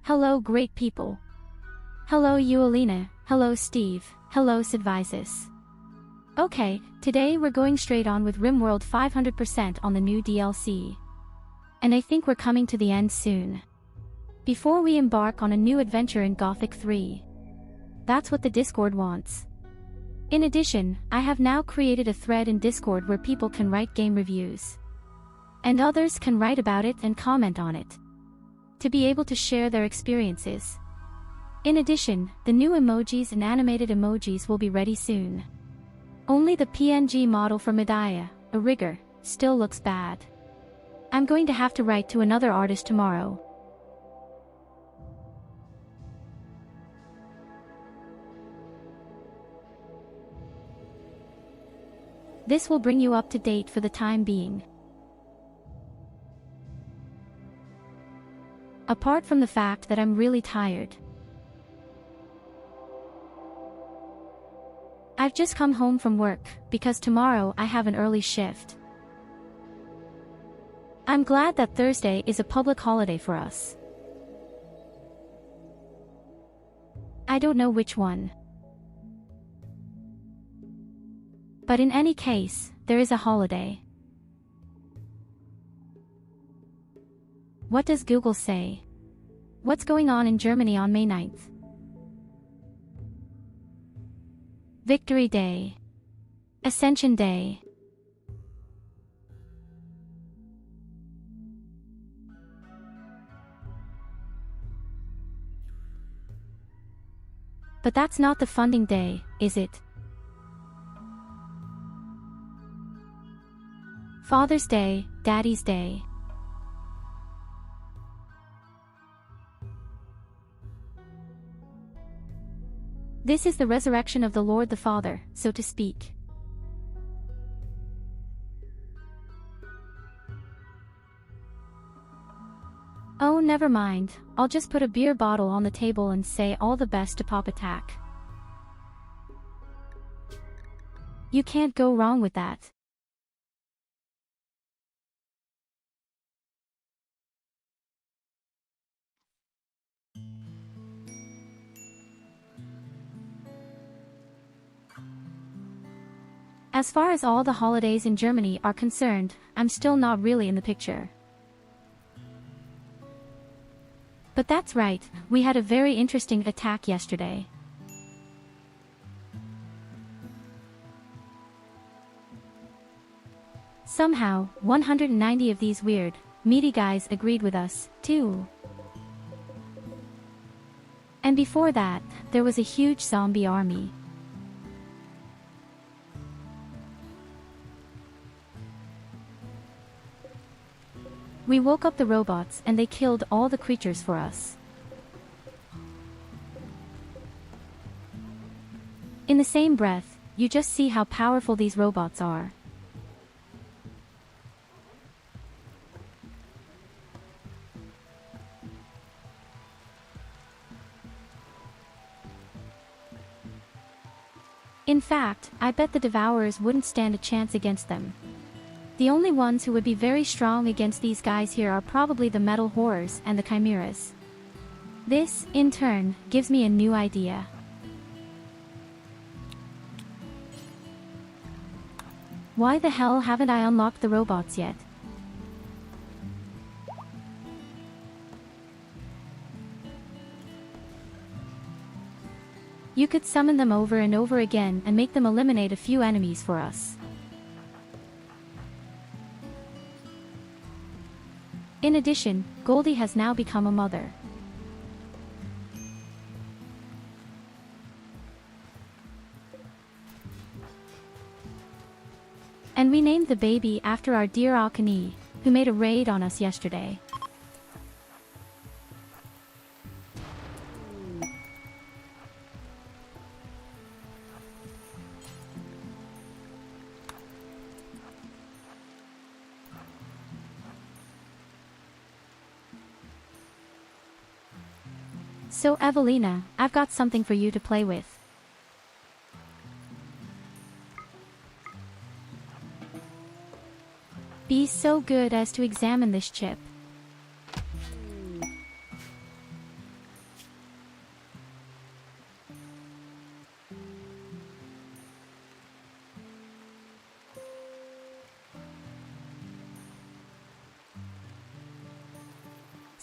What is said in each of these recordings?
Hello great people. Hello Eulina, hello Steve, hello Sidvisis. Okay, today we're going straight on with Rimworld 500% on the new DLC. And I think we're coming to the end soon. Before we embark on a new adventure in Gothic 3. That's what the Discord wants. In addition, I have now created a thread in Discord where people can write game reviews. And others can write about it and comment on it. To be able to share their experiences. In addition, the new emojis and animated emojis will be ready soon. Only the PNG model for Medaya, a rigger, still looks bad. I'm going to have to write to another artist tomorrow. This will bring you up to date for the time being. Apart from the fact that I'm really tired. I've just come home from work, because tomorrow I have an early shift. I'm glad that Thursday is a public holiday for us. I don't know which one. But in any case, there is a holiday. What does Google say? What's going on in Germany on May 9th? Victory Day. Ascension Day. But that's not the funding day, is it? Father's Day, Daddy's Day. This is the resurrection of the Lord the Father, so to speak. Oh, never mind, I'll just put a beer bottle on the table and say all the best to Pop Attack. You can't go wrong with that. As far as all the holidays in Germany are concerned, I'm still not really in the picture. But that's right, we had a very interesting attack yesterday. Somehow, 190 of these weird, meaty guys agreed with us, too. And before that, there was a huge zombie army. We woke up the robots and they killed all the creatures for us. In the same breath, you just see how powerful these robots are. In fact, I bet the Devourers wouldn't stand a chance against them. The only ones who would be very strong against these guys here are probably the metal horrors and the chimeras. This, in turn, gives me a new idea. Why the hell haven't I unlocked the robots yet? You could summon them over and over again and make them eliminate a few enemies for us. In addition, Goldie has now become a mother. And we named the baby after our dear Alkani, who made a raid on us yesterday. So Evelina, I've got something for you to play with. Be so good as to examine this chip.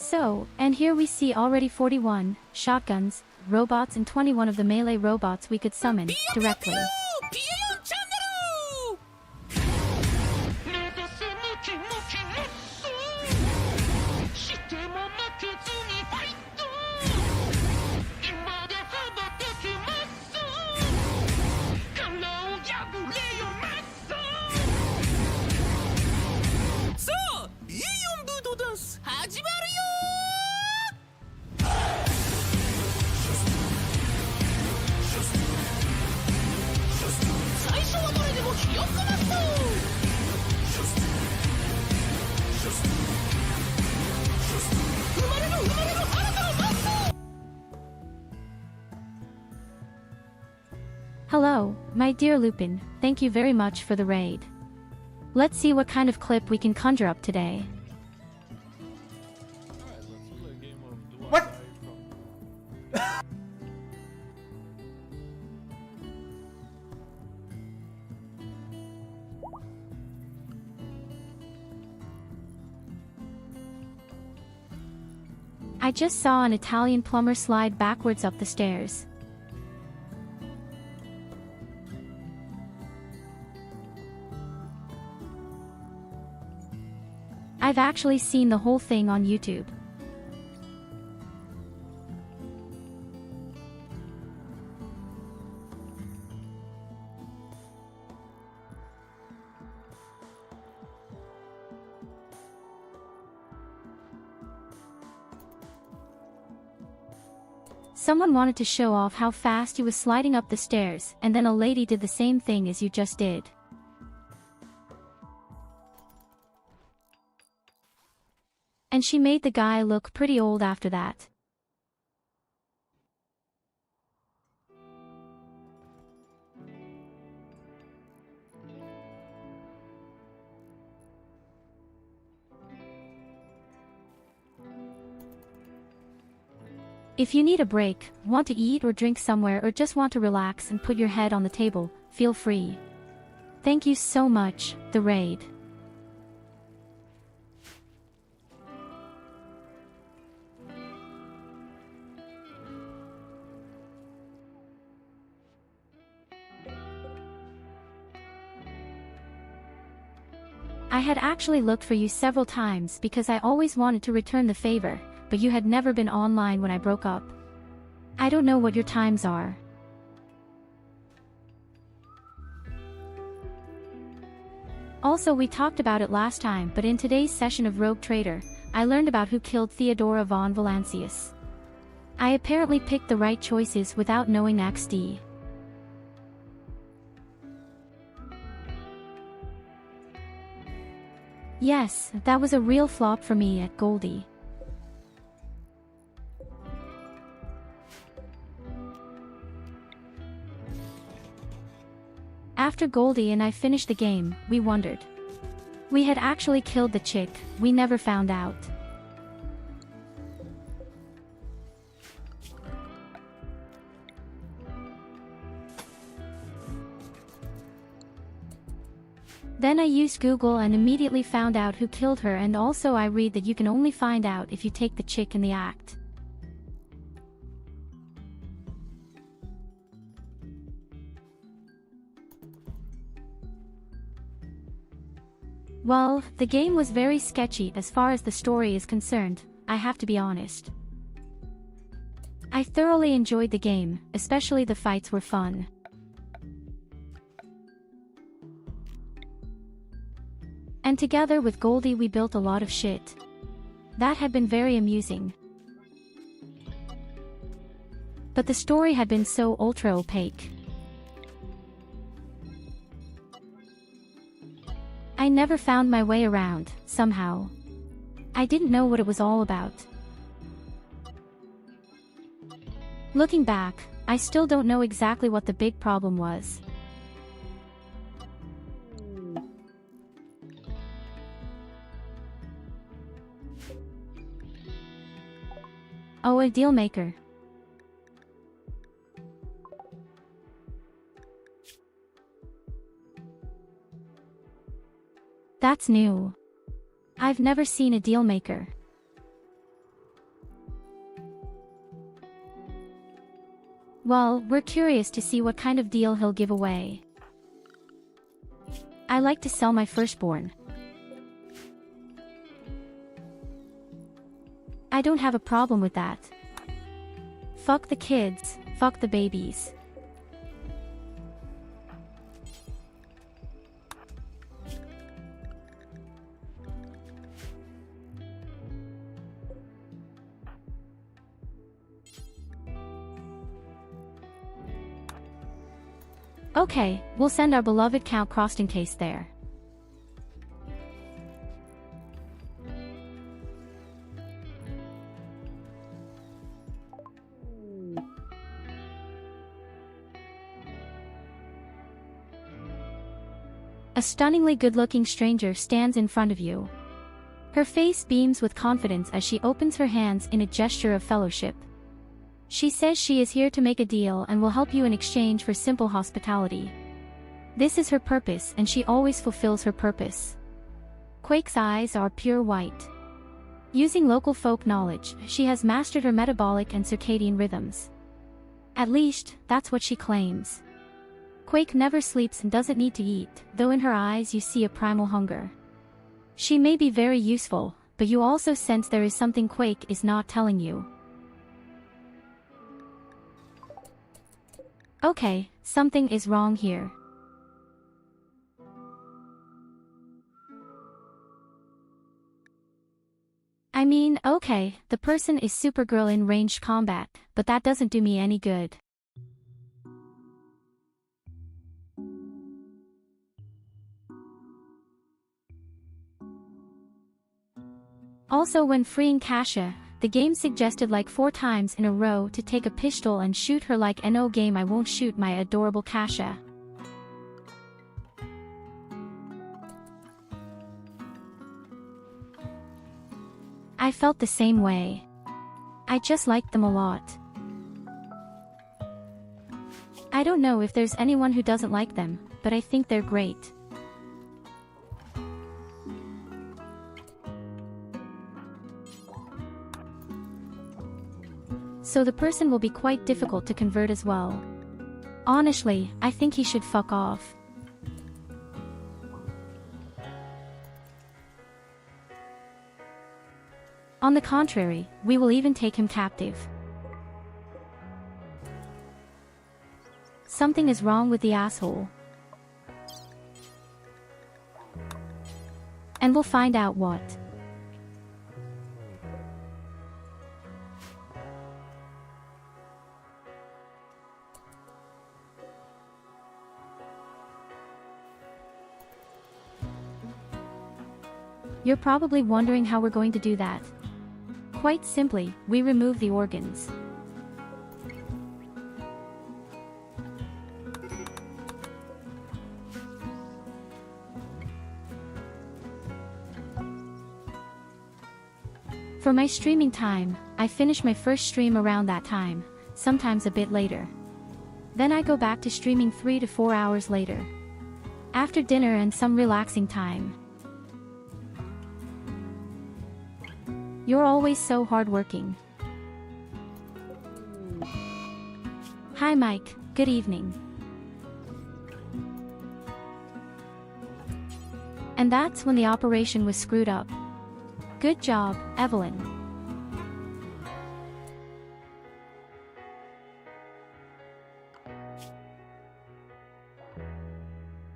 So, and here we see already 41 shotguns, robots and 21 of the melee robots we could summon directly. Hello, my dear Lupin, thank you very much for the raid. Let's see what kind of clip we can conjure up today. What? I just saw an Italian plumber slide backwards up the stairs. I've actually seen the whole thing on YouTube. Someone wanted to show off how fast he was sliding up the stairs, and then a lady did the same thing as you just did. And she made the guy look pretty old after that. If you need a break, want to eat or drink somewhere, or just want to relax and put your head on the table, feel free. Thank you so much, the raid. I had actually looked for you several times because I always wanted to return the favor, but you had never been online when I broke up. I don't know what your times are. Also, we talked about it last time, but in today's session of Rogue Trader, I learned about who killed Theodora von Valancius. I apparently picked the right choices without knowing XD. Yes, that was a real flop for me at Goldie. After Goldie and I finished the game, we wondered. We had actually killed the chick, we never found out. Then I used Google and immediately found out who killed her, and also I read that you can only find out if you take the chick in the act. Well, the game was very sketchy as far as the story is concerned, I have to be honest. I thoroughly enjoyed the game, especially the fights were fun. And together with Goldie we built a lot of shit. That had been very amusing. But the story had been so ultra opaque. I never found my way around, somehow. I didn't know what it was all about. Looking back, I still don't know exactly what the big problem was. Oh, a deal maker. That's new. I've never seen a deal maker. Well, we're curious to see what kind of deal he'll give away. I like to sell my firstborn. I don't have a problem with that. Fuck the kids, fuck the babies. Okay, we'll send our beloved Count Croston case there. A stunningly good-looking stranger stands in front of you. Her face beams with confidence as she opens her hands in a gesture of fellowship. She says she is here to make a deal and will help you in exchange for simple hospitality. This is her purpose, and she always fulfills her purpose. Quake's eyes are pure white. Using local folk knowledge, she has mastered her metabolic and circadian rhythms. At least, that's what she claims. Quake never sleeps and doesn't need to eat, though in her eyes you see a primal hunger. She may be very useful, but you also sense there is something Quake is not telling you. Okay, something is wrong here. I mean, okay, the person is Supergirl in ranged combat, but that doesn't do me any good. Also, when freeing Kasha, the game suggested like 4 times in a row to take a pistol and shoot her like no game I won't shoot my adorable Kasha. I felt the same way. I just liked them a lot. I don't know if there's anyone who doesn't like them, but I think they're great. So the person will be quite difficult to convert as well. Honestly, I think he should fuck off. On the contrary, we will even take him captive. Something is wrong with the asshole. And we'll find out what. You're probably wondering how we're going to do that. Quite simply, we remove the organs. For my streaming time, I finish my first stream around that time, sometimes a bit later. Then I go back to streaming 3 to 4 hours later. After dinner and some relaxing time. You're always so hardworking. Hi Mike, good evening. And that's when the operation was screwed up. Good job, Evelyn.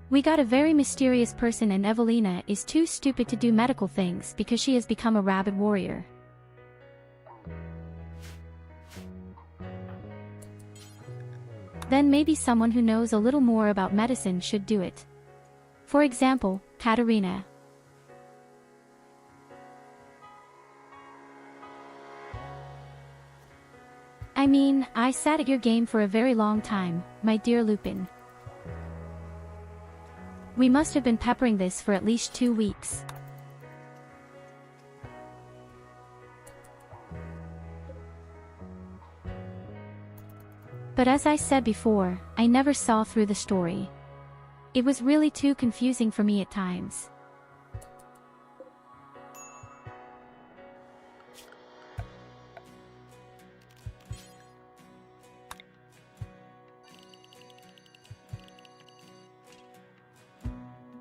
We got a very mysterious person, and Evelina is too stupid to do medical things because she has become a rabid warrior. Then maybe someone who knows a little more about medicine should do it. For example, Katarina. I mean, I sat at your game for a very long time, my dear Lupin. We must have been peppering this for at least 2 weeks. But as I said before, I never saw through the story. It was really too confusing for me at times.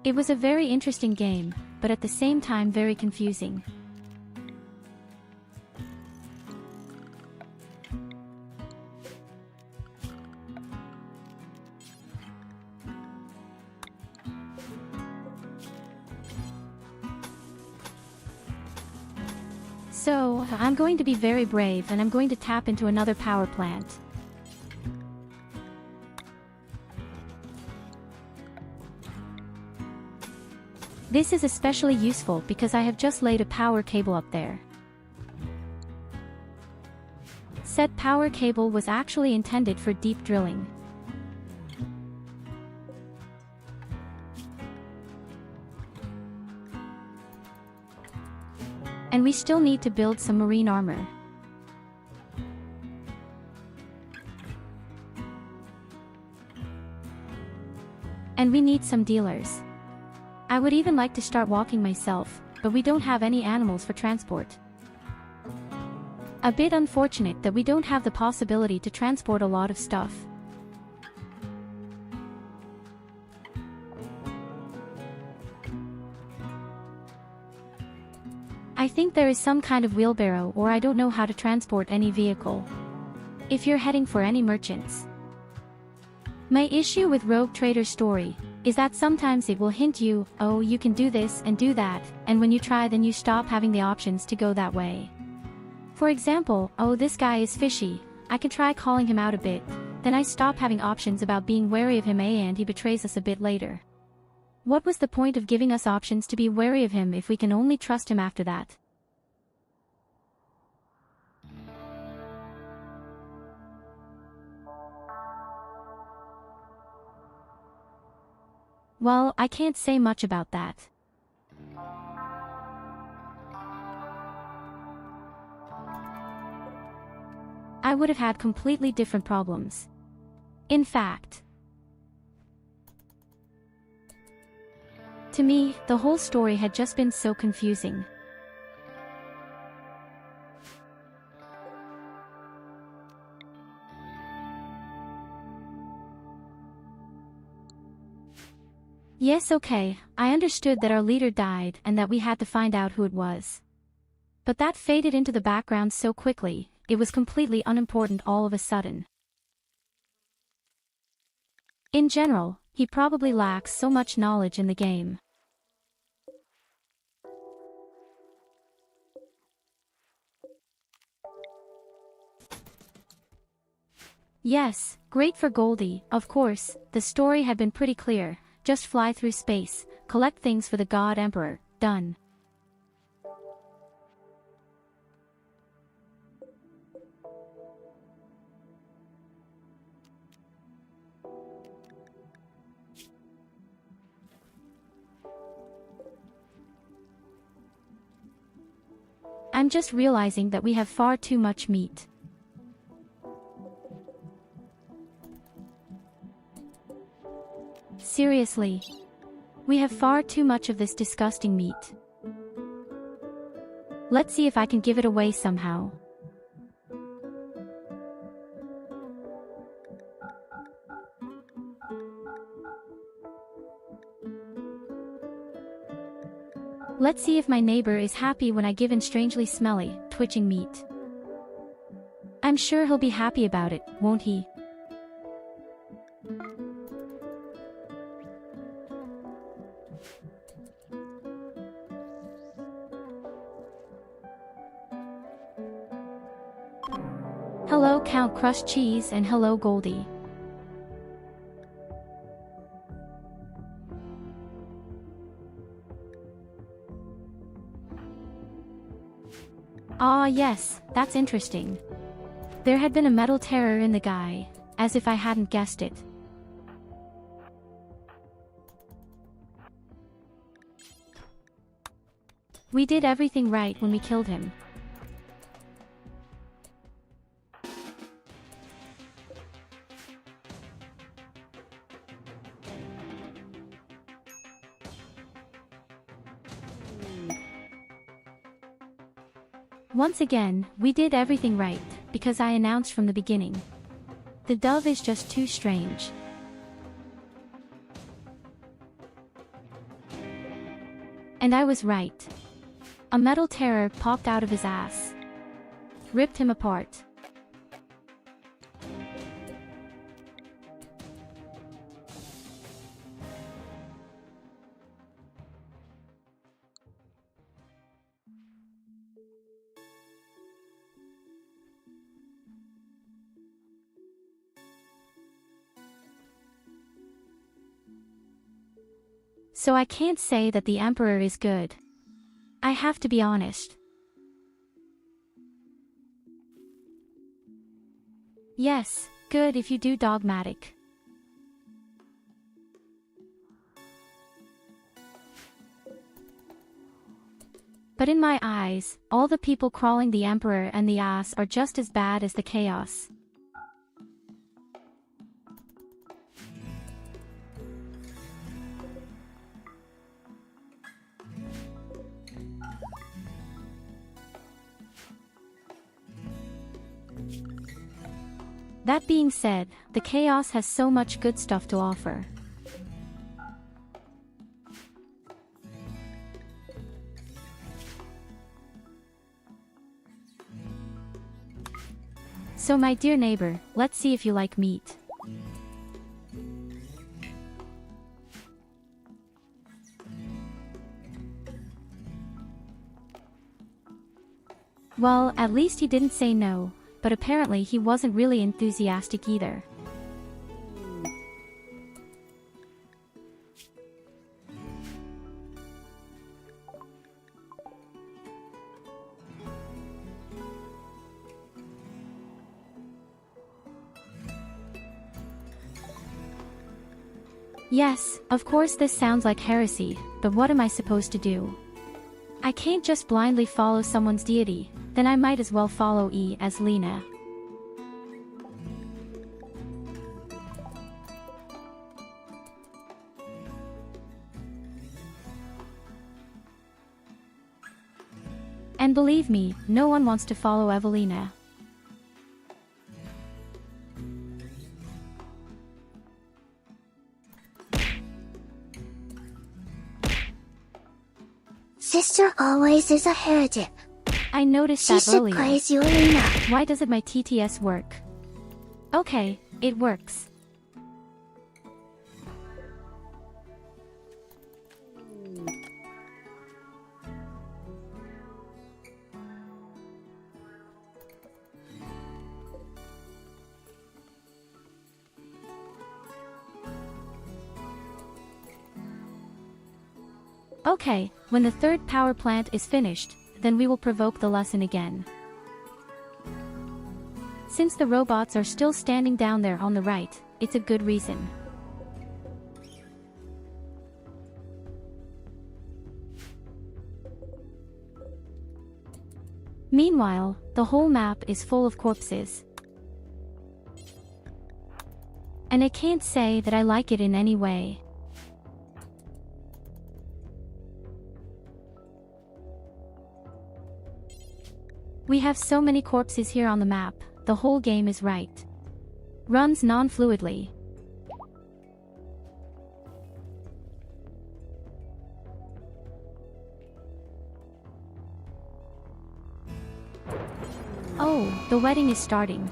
It was a very interesting game, but at the same time very confusing. So, I'm going to be very brave and I'm going to tap into another power plant. This is especially useful because I have just laid a power cable up there. Said power cable was actually intended for deep drilling. And we still need to build some marine armor. And we need some dealers. I would even like to start walking myself, but we don't have any animals for transport. A bit unfortunate that we don't have the possibility to transport a lot of stuff. I think there is some kind of wheelbarrow or I don't know how to transport any vehicle. If you're heading for any merchants. My issue with Rogue Trader's story is that sometimes it will hint you, oh you can do this and do that, and when you try then you stop having the options to go that way. For example, oh this guy is fishy, I can try calling him out a bit, then I stop having options about being wary of him and he betrays us a bit later. What was the point of giving us options to be wary of him if we can only trust him after that? Well, I can't say much about that. I would have had completely different problems. In fact, to me, the whole story had just been so confusing. Yes, okay, I understood that our leader died and that we had to find out who it was. But that faded into the background so quickly, it was completely unimportant all of a sudden. In general, he probably lacks so much knowledge in the game. Yes, great for Goldie, of course, the story had been pretty clear. Just fly through space, collect things for the God Emperor, done. I'm just realizing that we have far too much meat. Seriously. We have far too much of this disgusting meat. Let's see if I can give it away somehow. Let's see if my neighbor is happy when I give in strangely smelly, twitching meat. I'm sure he'll be happy about it, won't he? Hello Count Crushed Cheese and hello Goldie. Ah yes, that's interesting. There had been a metal terror in the guy, as if I hadn't guessed it. We did everything right when we killed him. Once again, we did everything right, because I announced from the beginning. The dove is just too strange. And I was right. A metal terror popped out of his ass. Ripped him apart. So I can't say that the Emperor is good. I have to be honest. Yes, good if you do dogmatic. But in my eyes, all the people crawling the Emperor and the ass are just as bad as the chaos. That being said, the chaos has so much good stuff to offer. So my dear neighbor, let's see if you like meat. Well, at least he didn't say no, but apparently he wasn't really enthusiastic either. Yes, of course this sounds like heresy, but what am I supposed to do? I can't just blindly follow someone's deity, then I might as well follow E as Lena. And believe me, no one wants to follow Evelina. Sister always is a heretic. I noticed She that should earlier. praise you, Lena. Why doesn't my TTS work? Okay, it works. Okay, when the third power plant is finished, then we will provoke the lesson again. Since the robots are still standing down there on the right, it's a good reason. Meanwhile, the whole map is full of corpses. And I can't say that I like it in any way. We have so many corpses here on the map, the whole game is right. Runs non-fluidly. Oh, the wedding is starting.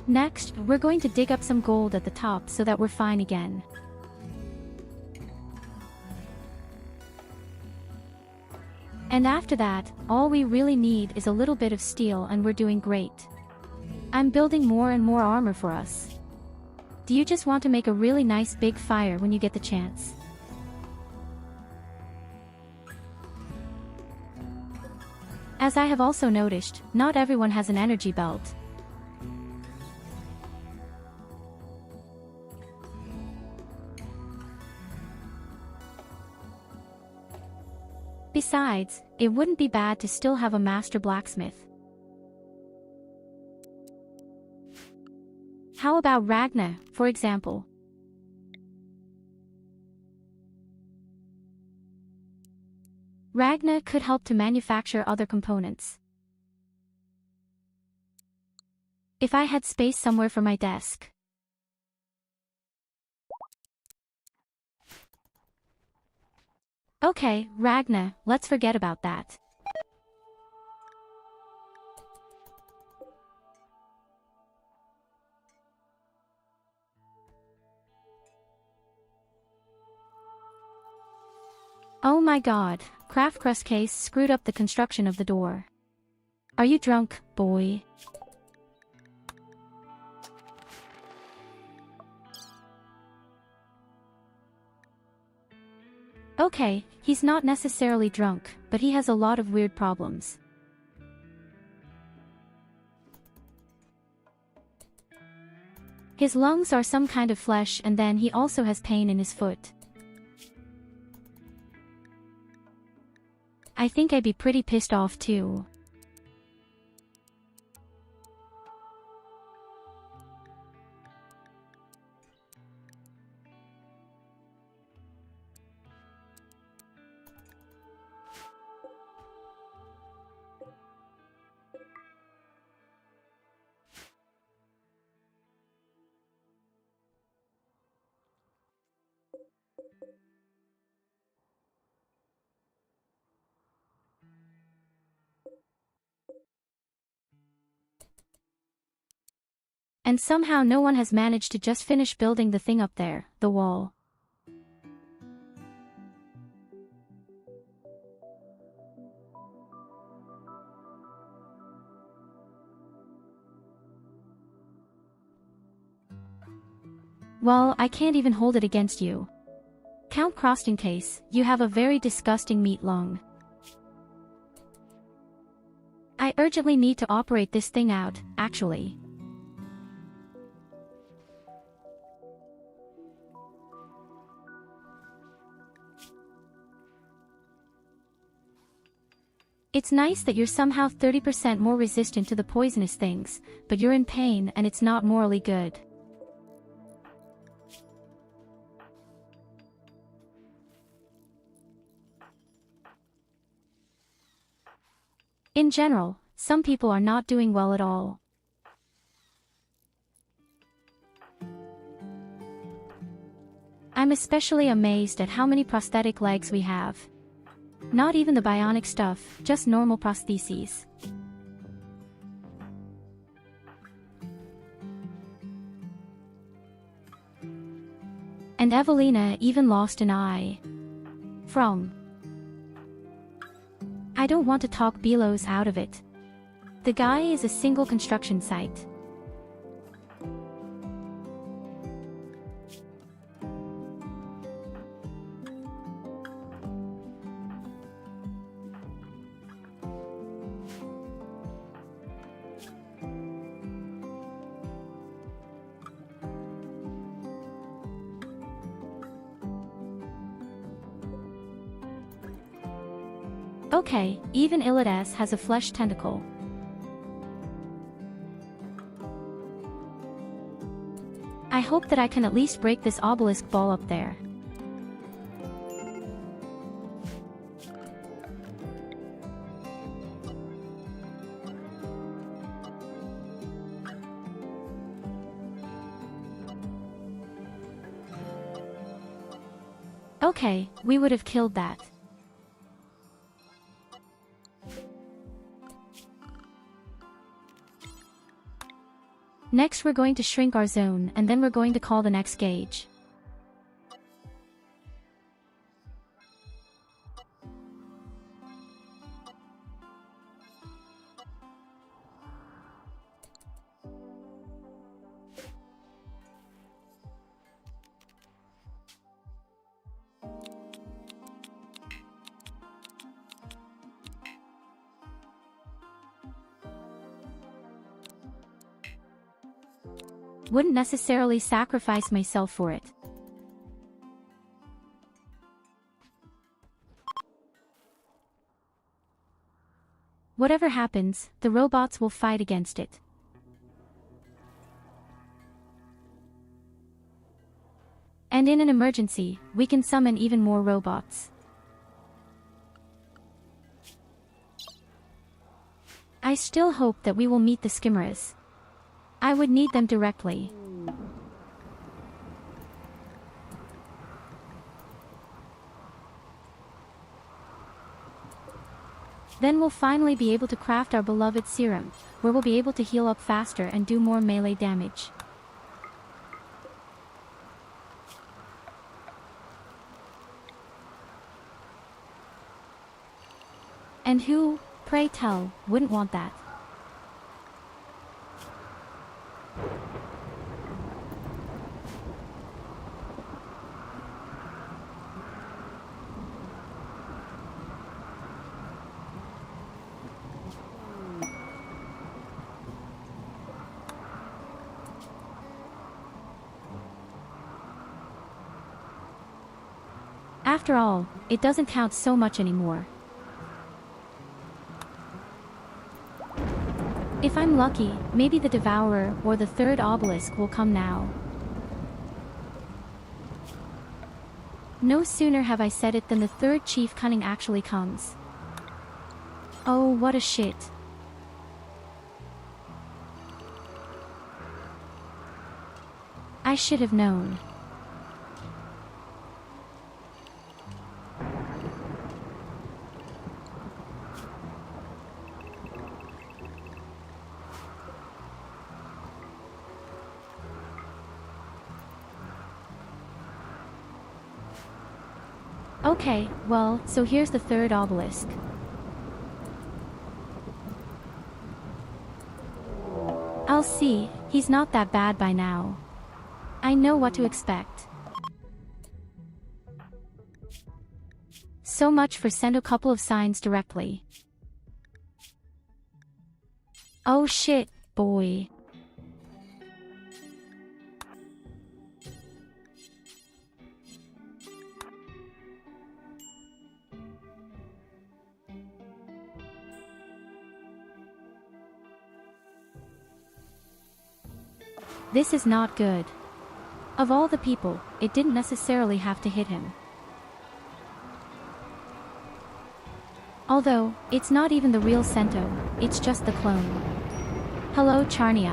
Next, we're going to dig up some gold at the top so that we're fine again. And after that, all we really need is a little bit of steel and we're doing great. I'm building more and more armor for us. Do you just want to make a really nice big fire when you get the chance? As I have also noticed, not everyone has an energy belt. Besides, it wouldn't be bad to still have a master blacksmith. How about Ragna, for example? Ragna could help to manufacture other components. If I had space somewhere for my desk. Okay, Ragna, let's forget about that. Oh my god, Craft Crust Case screwed up the construction of the door. Are you drunk, boy? Okay, he's not necessarily drunk, but he has a lot of weird problems. His lungs are some kind of flesh, and then he also has pain in his foot. I think I'd be pretty pissed off too. And somehow no one has managed to just finish building the thing up there, the wall. Well, I can't even hold it against you. Count Crosting Case, you have a very disgusting meat lung. I urgently need to operate this thing out, actually. It's nice that you're somehow 30% more resistant to the poisonous things, but you're in pain and it's not morally good. In general, some people are not doing well at all. I'm especially amazed at how many prosthetic legs we have. Not even the bionic stuff, just normal prostheses. And Evelina even lost an eye. From. I don't want to talk Belos out of it. The guy is a single construction site. Okay, even Ilidas has a flesh tentacle. I hope that I can at least break this obelisk ball up there. Okay, we would have killed that. Next we're going to shrink our zone and then we're going to call the next gauge. Wouldn't necessarily sacrifice myself for it. Whatever happens, the robots will fight against it. And in an emergency, we can summon even more robots. I still hope that we will meet the skimmers. I would need them directly. Then we'll finally be able to craft our beloved serum, where we'll be able to heal up faster and do more melee damage. And who, pray tell, wouldn't want that? After all, it doesn't count so much anymore. If I'm lucky, maybe the Devourer or the third obelisk will come now. No sooner have I said it than the third chief cunning actually comes. Oh, what a shit. I should have known. Okay, well, so here's the third obelisk. I'll see, he's not that bad by now. I know what to expect. So much for send a couple of signs directly. Oh shit, boy. This is not good. Of all the people, it didn't necessarily have to hit him. Although, it's not even the real Sento, it's just the clone. Hello Charney.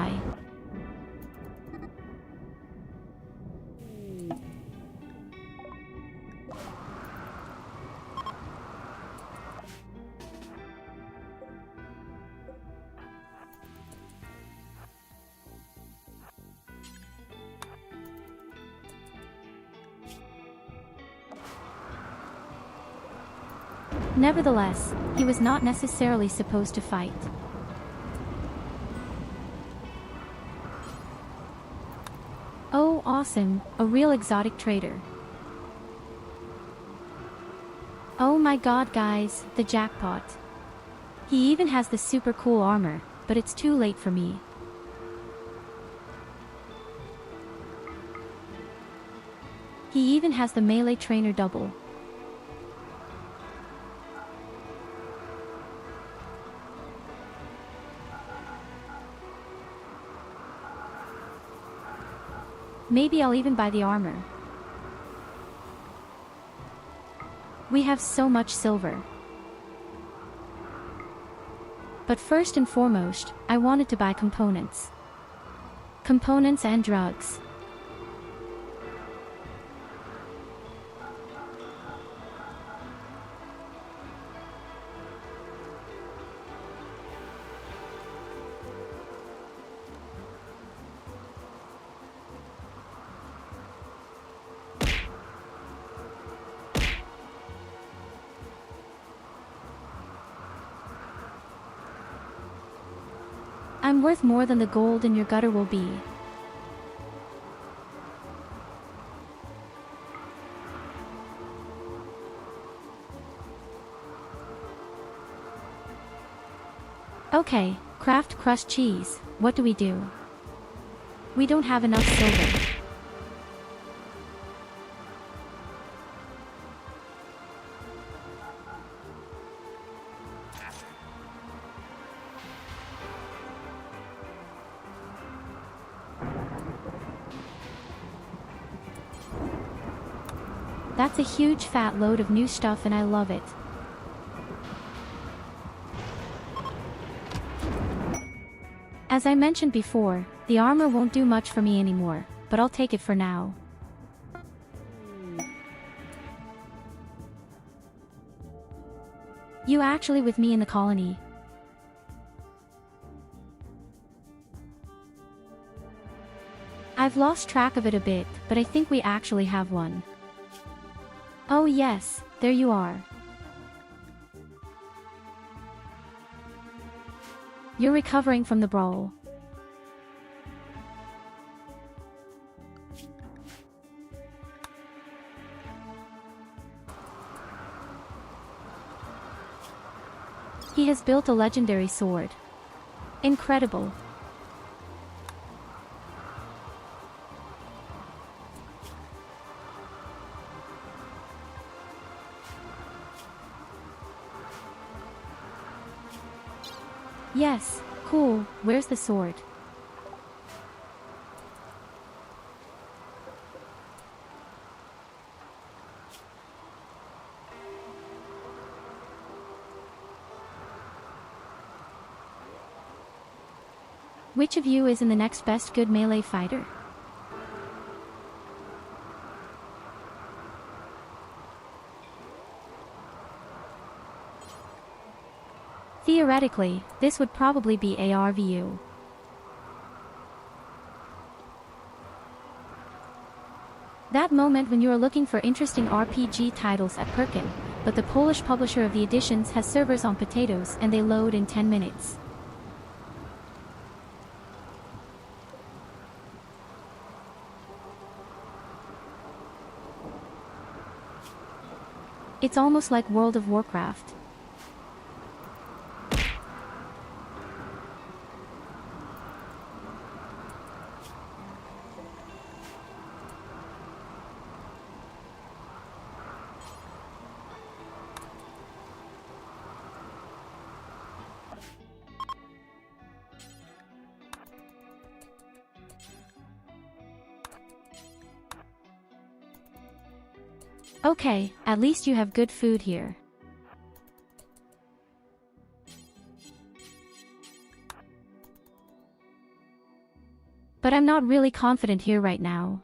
Nevertheless, he was not necessarily supposed to fight. Oh, awesome, a real exotic trader. Oh my god guys, the jackpot. He even has the super cool armor, but it's too late for me. He even has the melee trainer double. Maybe I'll even buy the armor. We have so much silver. But first and foremost, I wanted to buy components. Components and drugs. I'm worth more than the gold in your gutter will be. Okay, craft crushed cheese, what do we do? We don't have enough silver. That's a huge fat load of new stuff and I love it. As I mentioned before, the armor won't do much for me anymore, but I'll take it for now. You actually with me in the colony? I've lost track of it a bit, but I think we actually have one. Oh yes, there you are. You're recovering from the brawl. He has built a legendary sword. Incredible. Yes, cool, where's the sword? Which of you is in the next best good melee fighter? Theoretically, this would probably be ARVU. That moment when you are looking for interesting RPG titles at Perkin, but the Polish publisher of the editions has servers on potatoes and they load in 10 minutes. It's almost like World of Warcraft. Okay, at least you have good food here. But I'm not really confident here right now.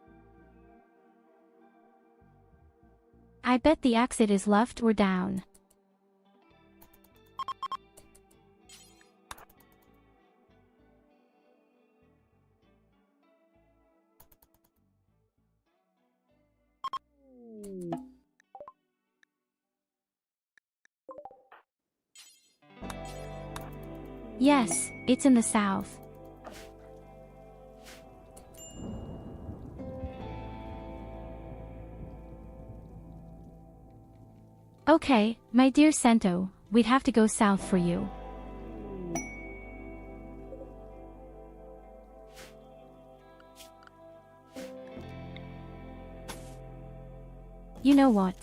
I bet the exit is left or down. Yes, it's in the south. Okay, my dear Sento, we'd have to go south for you. You know what?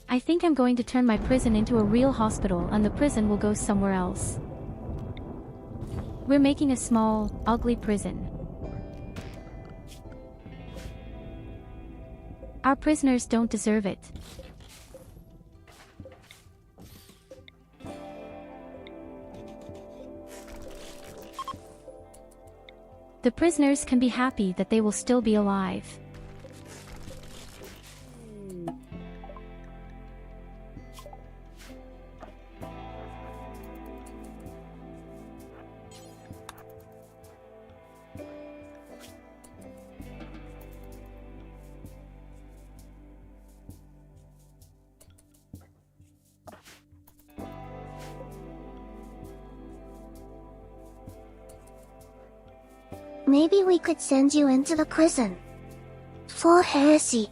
I think I'm going to turn my prison into a real hospital and the prison will go somewhere else. We're making a small, ugly prison. Our prisoners don't deserve it. The prisoners can be happy that they will still be alive. Maybe we could send you into the prison. For heresy.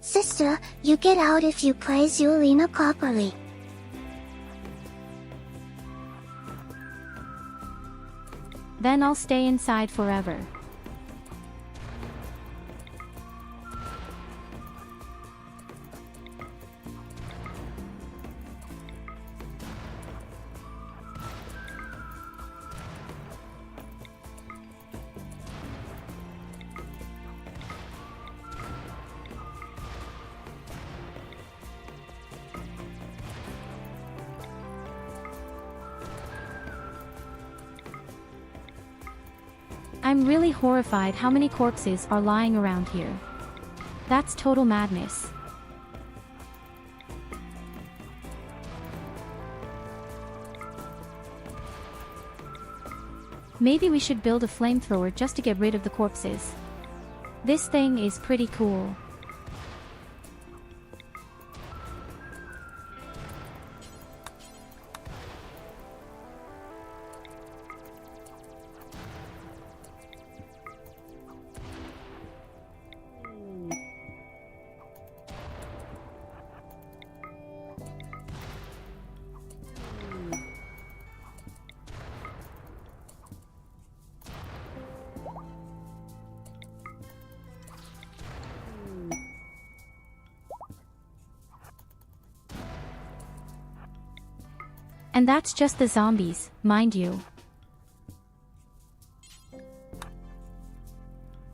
Sister, you get out if you praise Yulina properly. Then I'll stay inside forever. I'm really horrified how many corpses are lying around here. That's total madness. Maybe we should build a flamethrower just to get rid of the corpses. This thing is pretty cool. And that's just the zombies, mind you.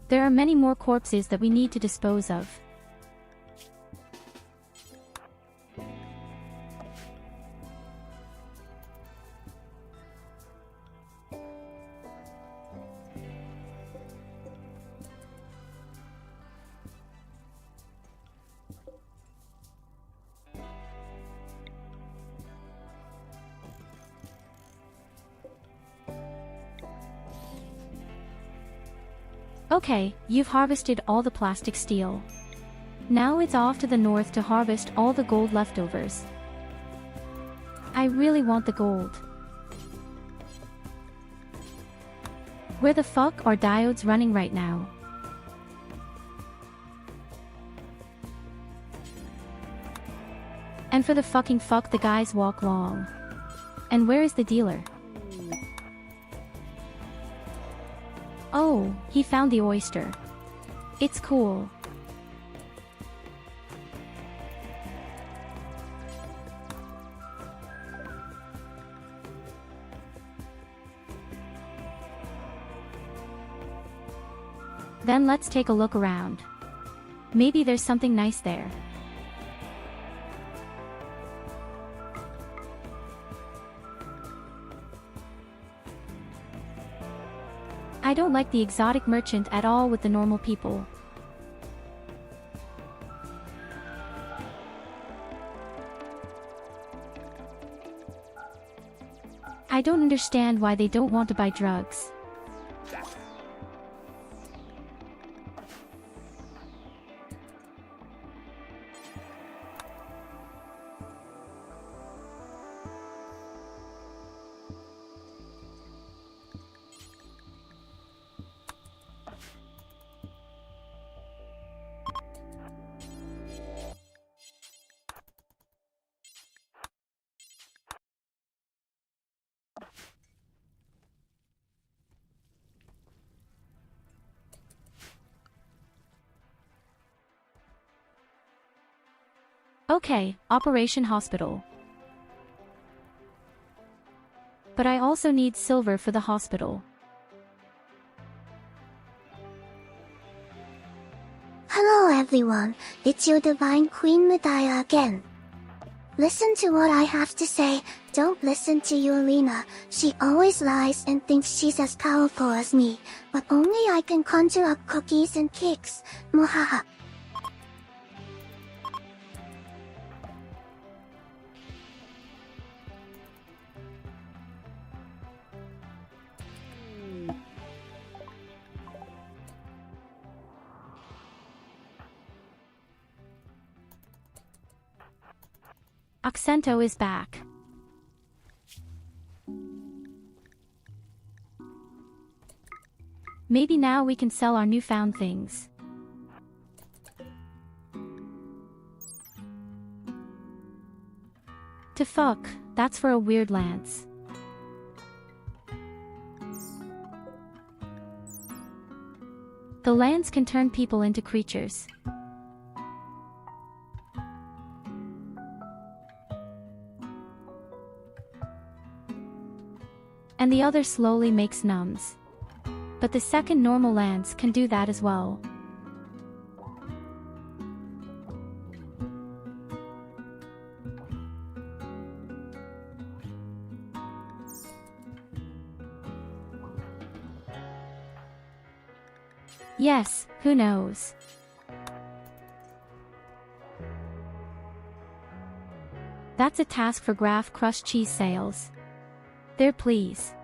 There are many more corpses that we need to dispose of. Okay, you've harvested all the plastic steel. Now it's off to the north to harvest all the gold leftovers. I really want the gold. Where the fuck are diodes running right now? And for the fucking fuck the guys walk long. And where is the dealer? Oh, he found the oyster. It's cool. Then let's take a look around. Maybe there's something nice there. I don't like the exotic merchant at all with the normal people. I don't understand why they don't want to buy drugs. Okay, Operation Hospital. But I also need silver for the hospital. Hello everyone, it's your divine Queen Medaya again. Listen to what I have to say, don't listen to Yulina, she always lies and thinks she's as powerful as me, but only I can conjure up cookies and cakes, muhaha. Accento is back. Maybe now we can sell our newfound things. To fuck, that's for a weird lance. The lance can turn people into creatures. And the other slowly makes numbs. But the second normal lance can do that as well. Yes, who knows? That's a task for Graf Crushed Cheese Sales. There please.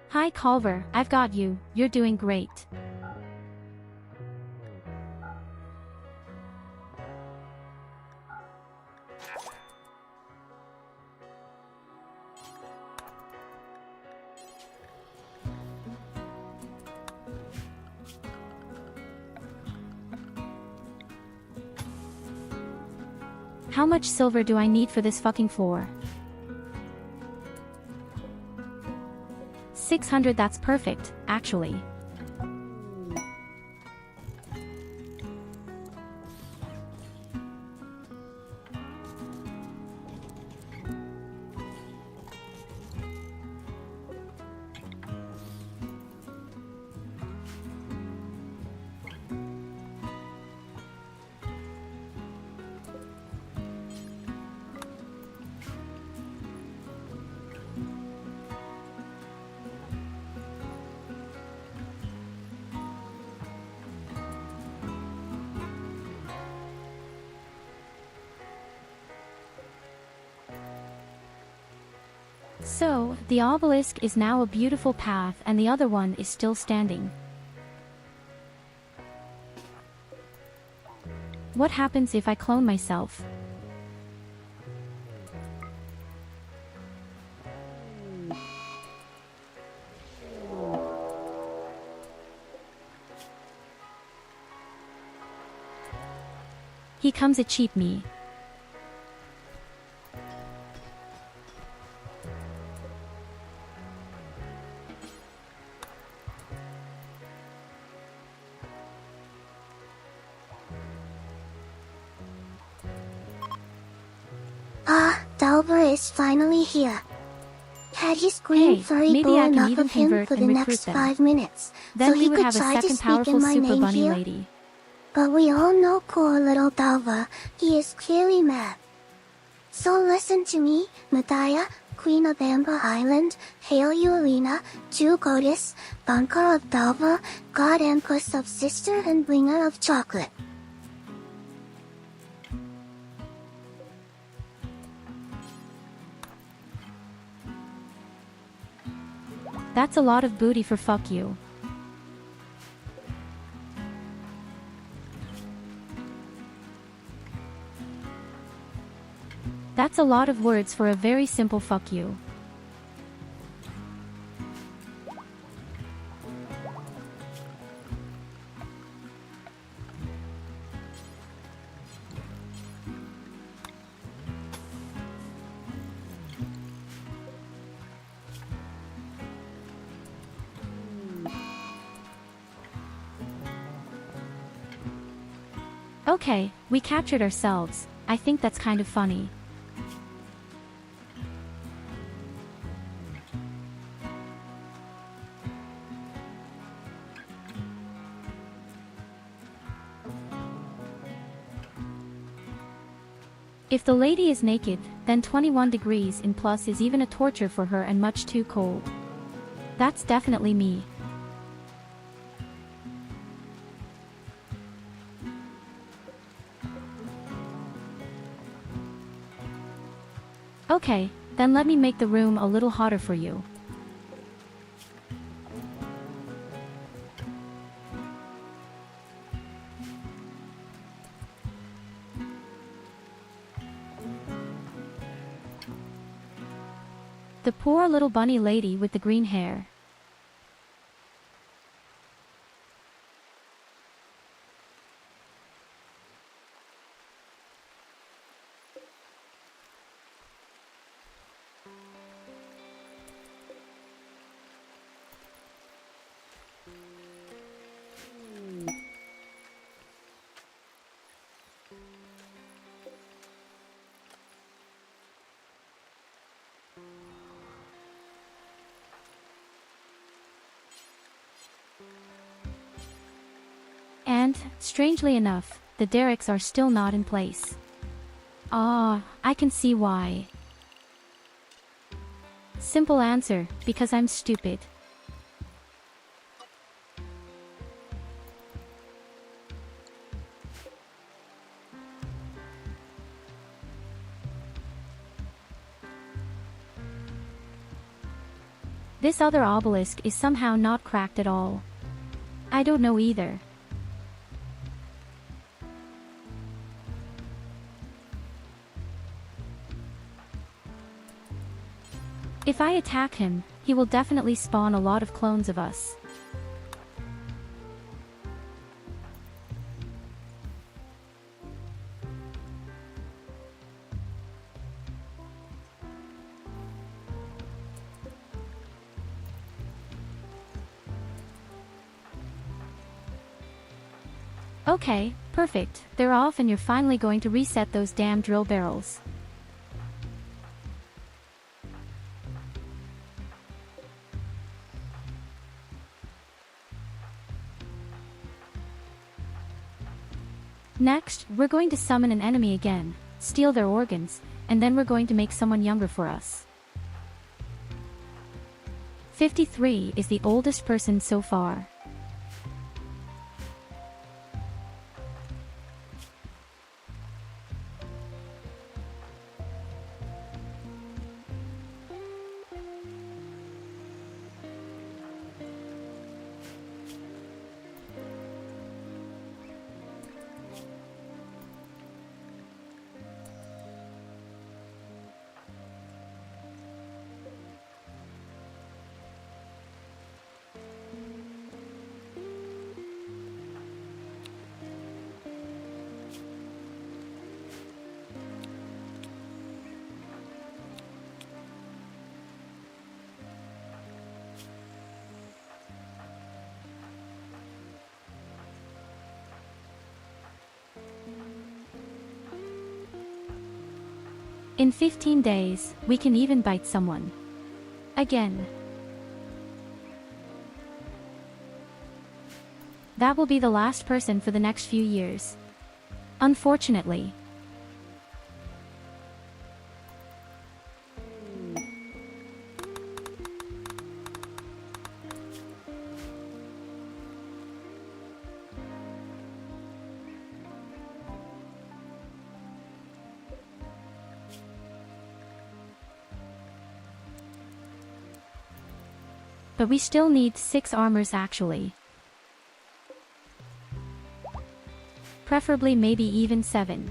Hi Culver, I've got you, you're doing great. How much silver do I need for this fucking floor? 600, that's perfect, actually. So, the obelisk is now a beautiful path and the other one is still standing. What happens if I clone myself? He comes to cheat me. Delver is finally here. Had he screamed Hey, furry maybe bull I can enough even of him convert for the and next recruit them. 5 minutes, Then so we he would could have a try to second speak powerful in my super name bunny here? lady. But we all know poor little Delver, he is clearly mad. So listen to me, Medaya, Queen of Amber Island, Hail Eulina, Jew Goddess, Bunker of Delver, God Empress of Sister and Bringer of Chocolate. That's a lot of booty for fuck you. That's a lot of words for a very simple fuck you. Okay, we captured ourselves. I think that's kind of funny. If the lady is naked, then 21 degrees in plus is even a torture for her and much too cold. That's definitely me. Okay, then let me make the room a little hotter for you. The poor little bunny lady with the green hair. And, strangely enough, the derricks are still not in place. Ah, I can see why. Simple answer, because I'm stupid. This other obelisk is somehow not cracked at all. I don't know either. If I attack him, he will definitely spawn a lot of clones of us. Okay, perfect, they're off and you're finally going to reset those damn drill barrels. Next, we're going to summon an enemy again, steal their organs, and then we're going to make someone younger for us. 53 is the oldest person so far. In 15 days, we can even bite someone. Again. That will be the last person for the next few years. Unfortunately. But we still need 6 armors actually. Preferably maybe even 7.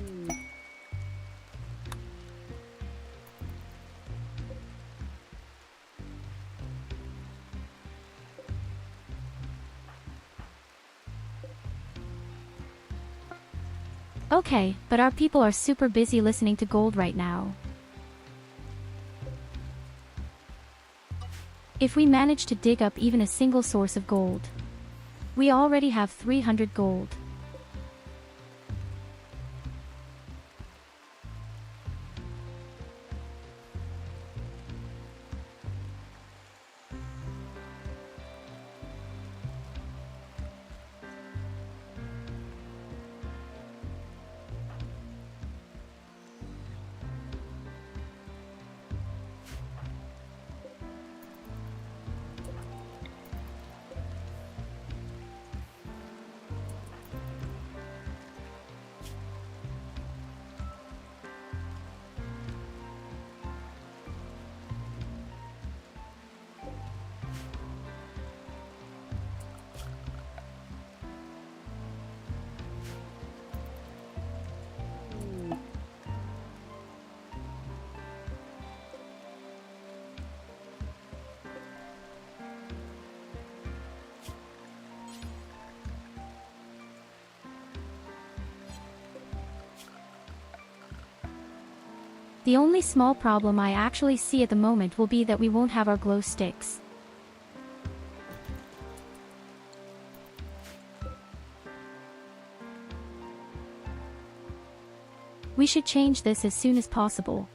Okay, but our people are super busy listening to gold right now. If we manage to dig up even a single source of gold, we already have 300 gold. The only small problem I actually see at the moment will be that we won't have our glow sticks. We should change this as soon as possible.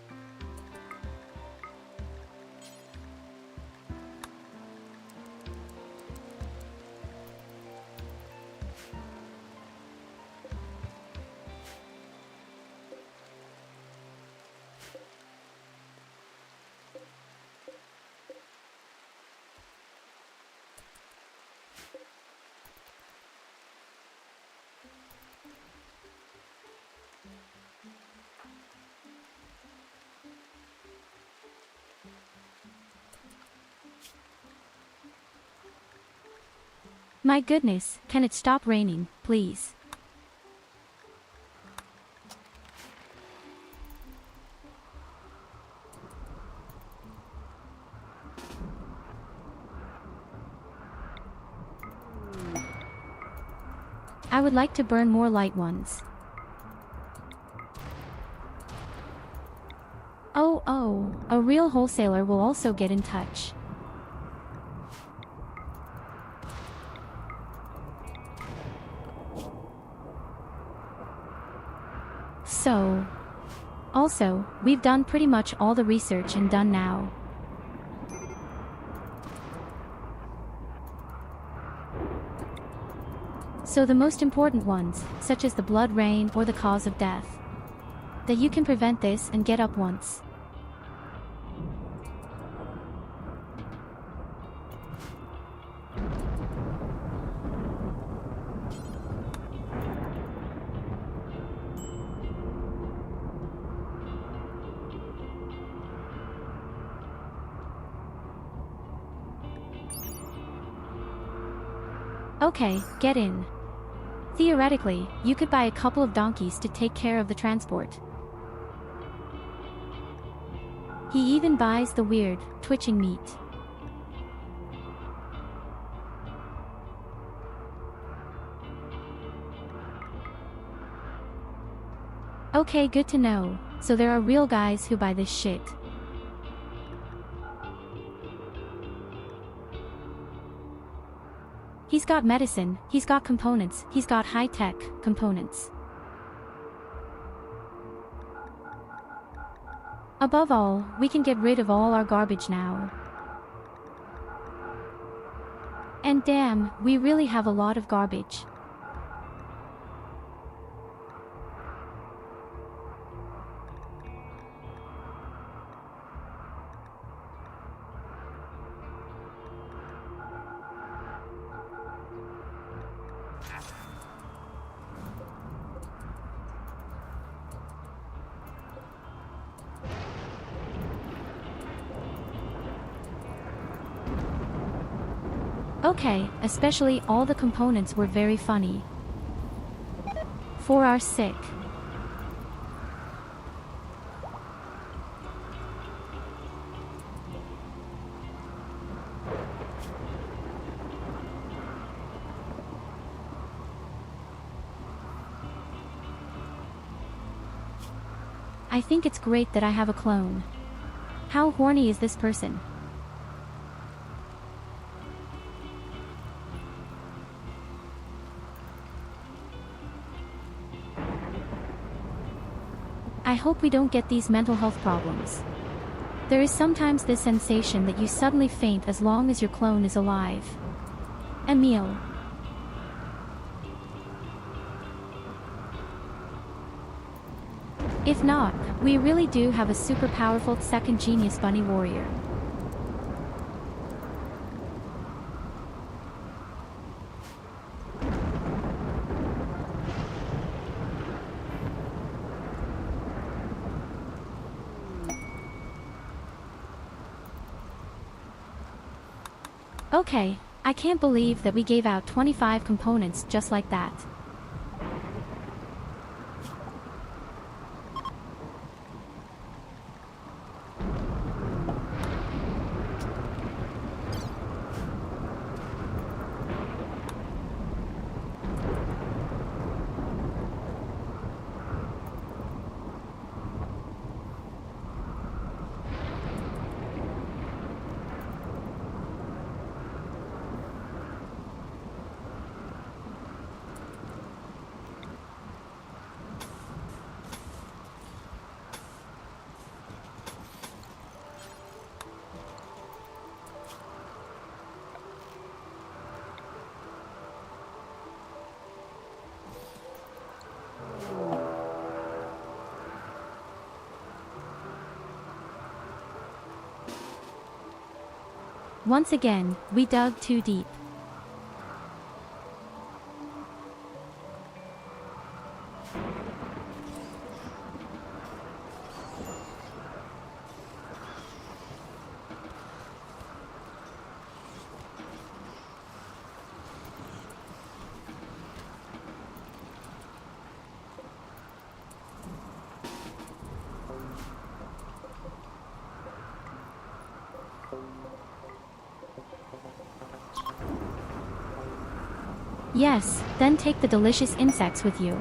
My goodness, can it stop raining, please? I would like to burn more light ones. Oh, a real wholesaler will also get in touch. So, also, we've done pretty much all the research and done now. So the most important ones, such as the blood rain or the cause of death. That you can prevent this and get up once. Okay, get in. Theoretically, you could buy a couple of donkeys to take care of the transport. He even buys the weird, twitching meat. Okay, good to know. So there are real guys who buy this shit. He's got medicine, he's got components, he's got high-tech components. Above all, we can get rid of all our garbage now. And damn, we really have a lot of garbage. Okay, especially all the components were very funny. For our sake. I think it's great that I have a clone. How horny is this person? I hope we don't get these mental health problems. There is sometimes this sensation that you suddenly faint as long as your clone is alive. Meele. If not, we really do have a super powerful second genius bunny warrior. Okay, I can't believe that we gave out 25 components just like that. Once again, we dug too deep. Yes, then take the delicious insects with you.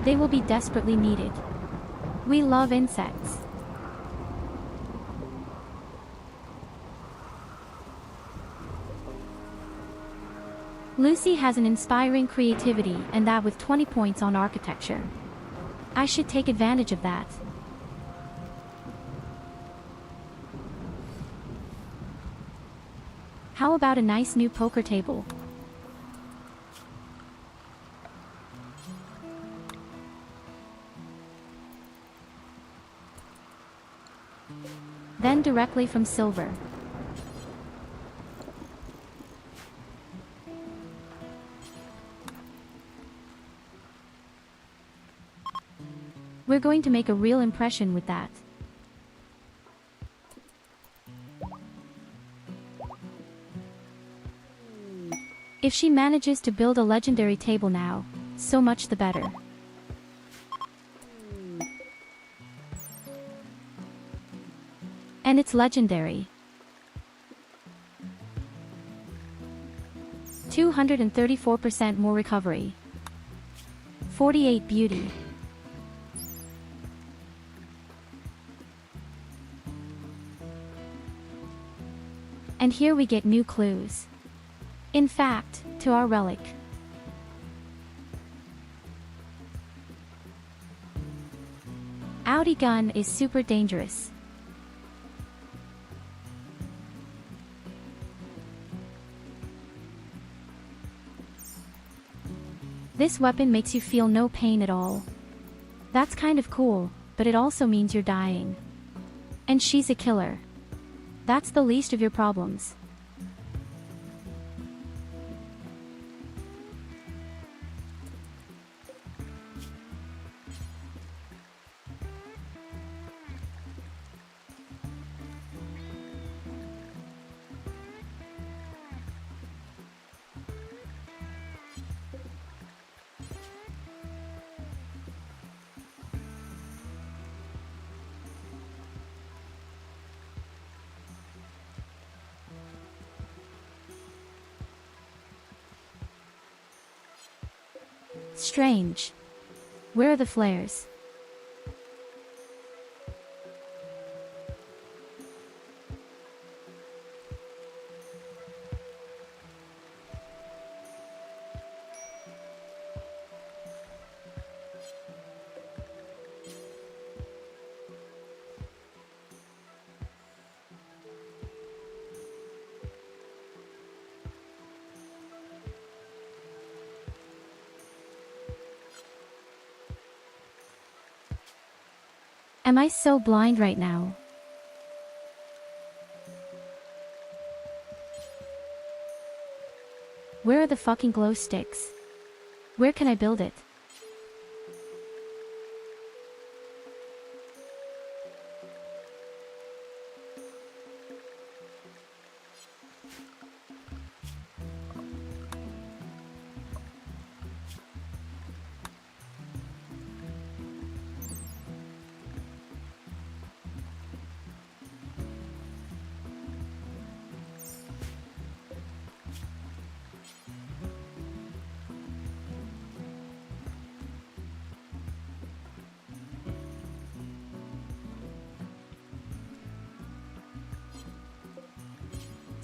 They will be desperately needed. We love insects. Lucy has an inspiring creativity, and that with 20 points on architecture. I should take advantage of that. How about a nice new poker table? Then directly from silver. We're going to make a real impression with that. If she manages to build a legendary table now, so much the better. And it's legendary. 234% more recovery. 48 beauty. And here we get new clues. In fact, to our relic. Audi gun is super dangerous. This weapon makes you feel no pain at all. That's kind of cool, but it also means you're dying. And she's a killer. That's the least of your problems. Strange. Where are the flares? Am I so blind right now? Where are the fucking glow sticks? Where can I build it?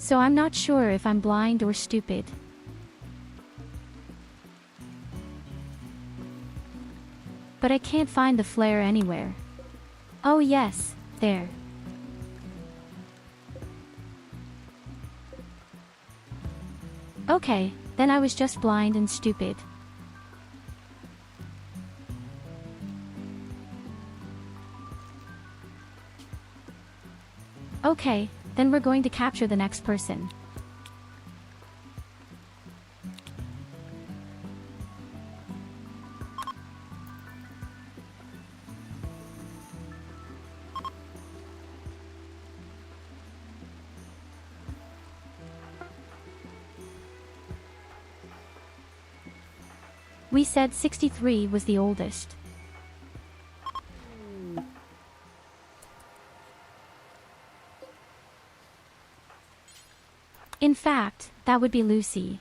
So I'm not sure if I'm blind or stupid. But I can't find the flare anywhere. Oh yes, there. Okay, then I was just blind and stupid. Okay, then we're going to capture the next person. We said 63 was the oldest. In fact, fact, that would be Lucy.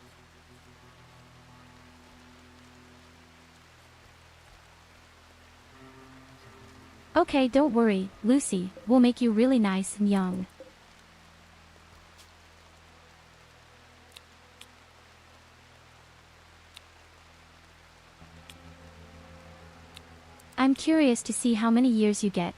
Okay, don't worry, Lucy, we'll make you really nice and young. I'm curious to see how many years you get.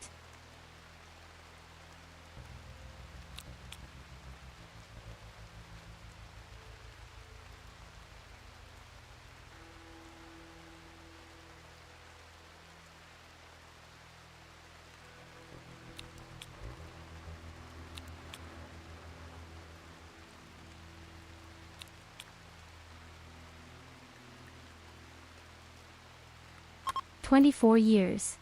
"24 years.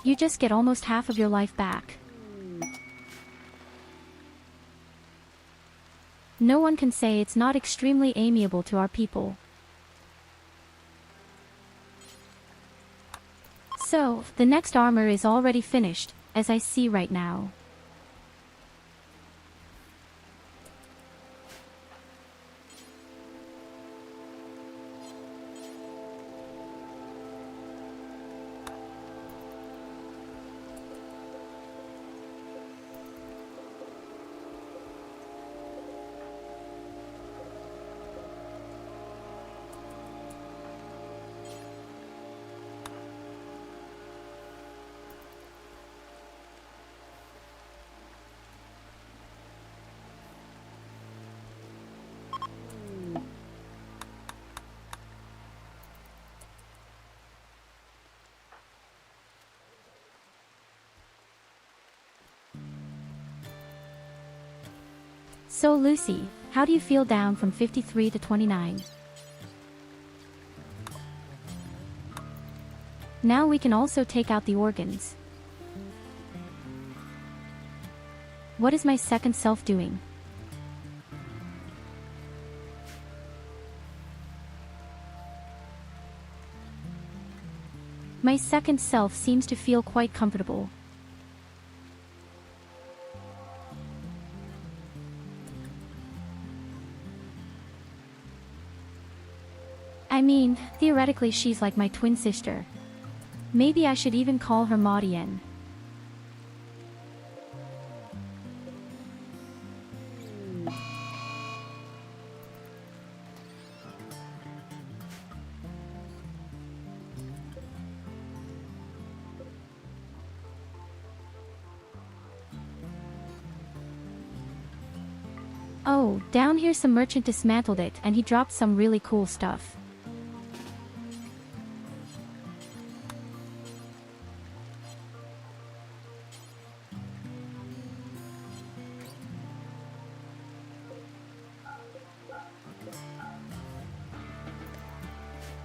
You just get almost half of your life back. No one can say it's not extremely amiable to our people. So, the next armor is already finished, as I see right now. So Lucy, how do you feel down from 53 to 29? Now we can also take out the organs. What is my second self doing? My second self seems to feel quite comfortable. I mean, theoretically she's like my twin sister. Maybe I should even call her Maudian. Oh, down here some merchant dismantled it and he dropped some really cool stuff.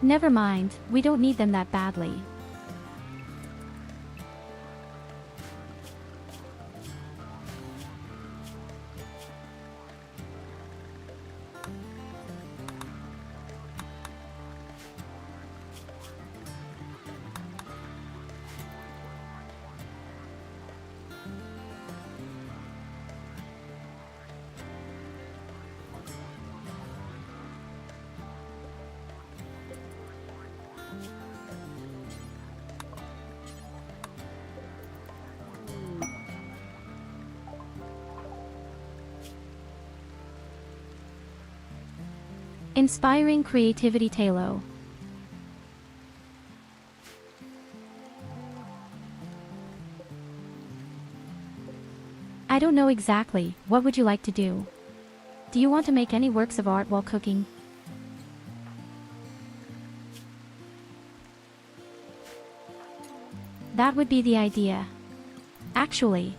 Never mind, we don't need them that badly. Inspiring creativity Talo. I don't know exactly, what would you like to do? Do you want to make any works of art while cooking? That would be the idea. Actually.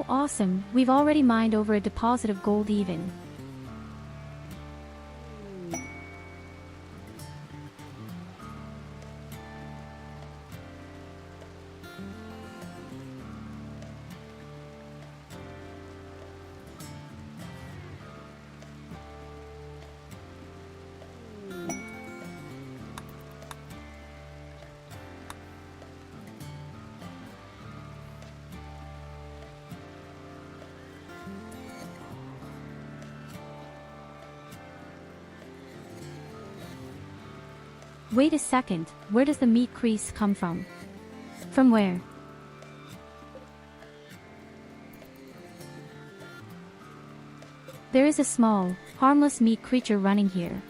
Oh awesome, we've already mined over a deposit of gold even. Wait a second, where does the meat crease come from? From where? There is a small, harmless meat creature running here.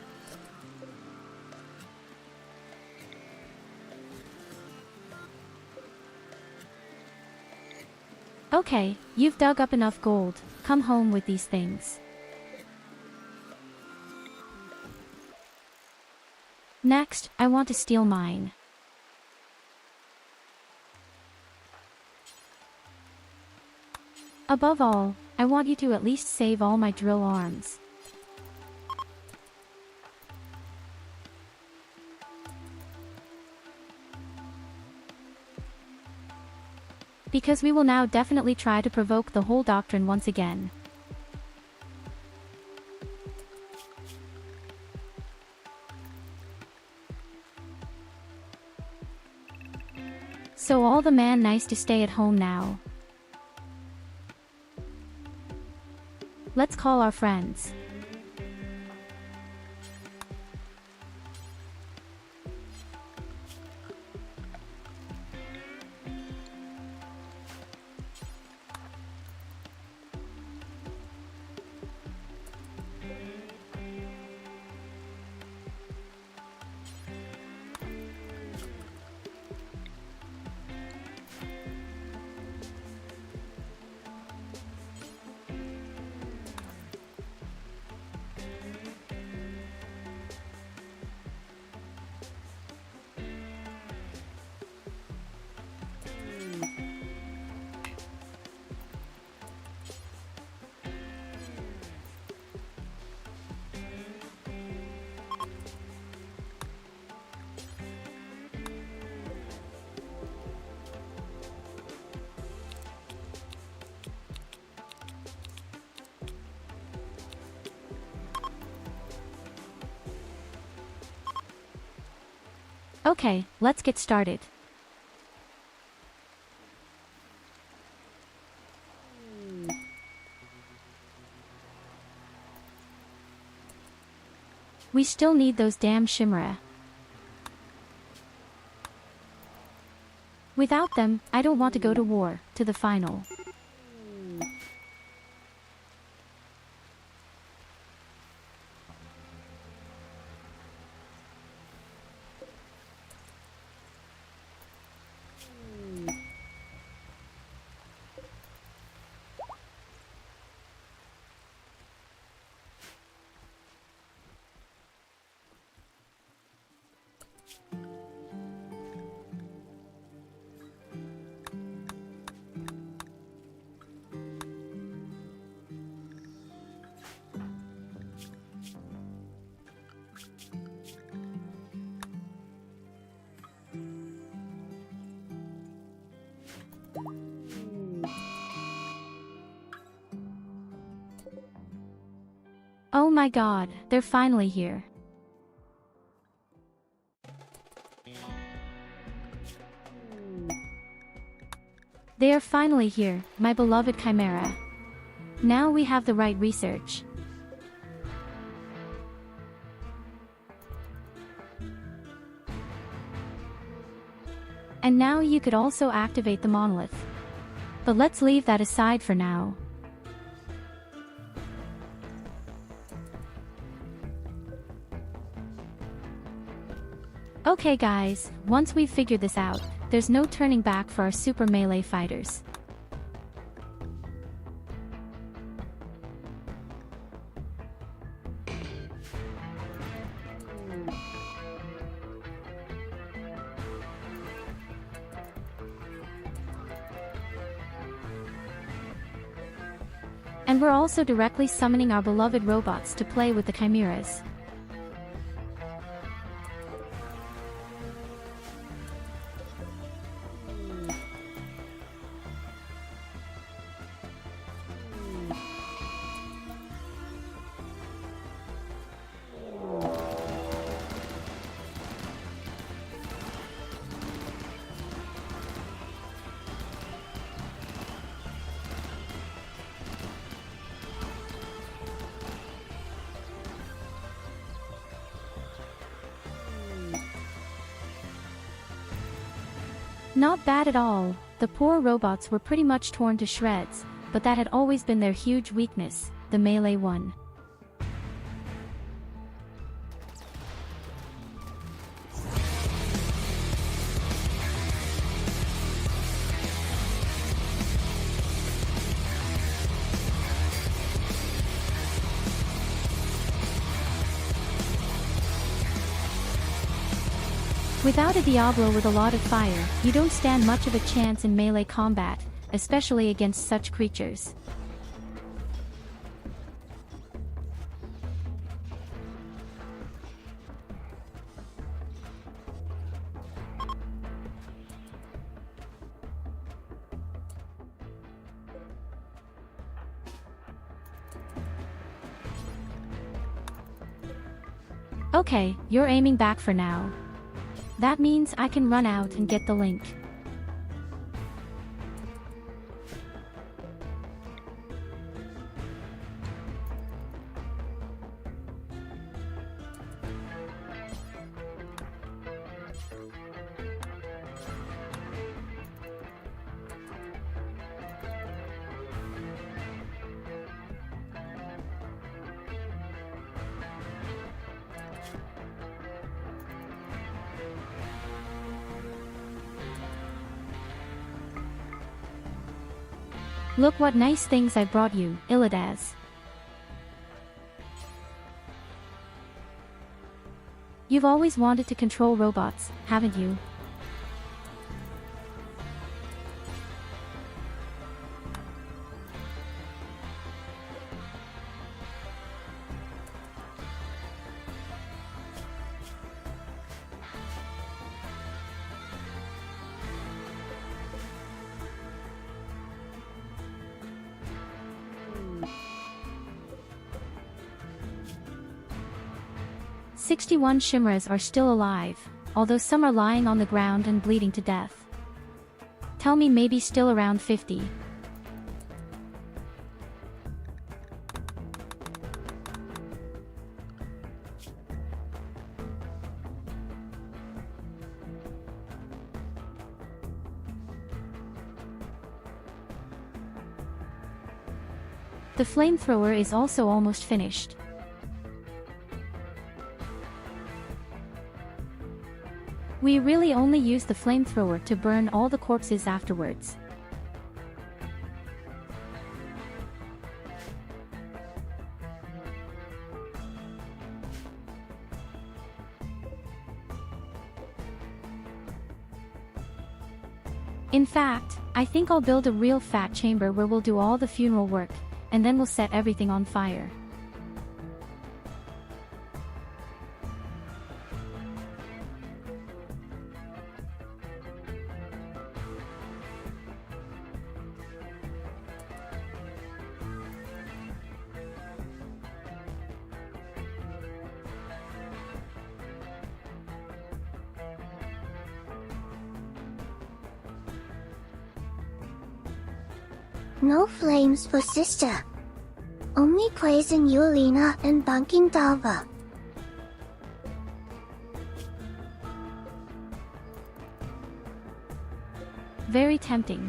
Okay, you've dug up enough gold, come home with these things. Next, I want to steal mine. Above all, I want you to at least save all my drill arms. Because we will now definitely try to provoke the whole doctrine once again. So all the man nice to stay at home now. Let's call our friends. Okay, let's get started. We still need those damn Shimera. Without them, I don't want to go to war, to the final. Oh my god, they're finally here. They are finally here, my beloved Chimera. Now we have the right research. And now you could also activate the monolith. But let's leave that aside for now. Okay guys, once we've figured this out, there's no turning back for our super melee fighters. And we're also directly summoning our beloved robots to play with the chimeras. Not bad at all. The poor robots were pretty much torn to shreds, but that had always been their huge weakness, the melee one. Without a Diablo with a lot of fire, you don't stand much of a chance in melee combat, especially against such creatures. Okay, you're aiming back for now. That means I can run out and get the link. Look what nice things I brought you, Illidas. You've always wanted to control robots, haven't you? "61 chimeras are still alive, although some are lying on the ground and bleeding to death. Tell me maybe still around 50. The flamethrower is also almost finished. We really only use the flamethrower to burn all the corpses afterwards. In fact, I think I'll build a real fat chamber where we'll do all the funeral work, and then we'll set everything on fire. No flames for sister. Only praising Yulina and bunking Dalva. Very tempting.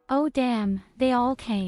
Oh damn, they all came.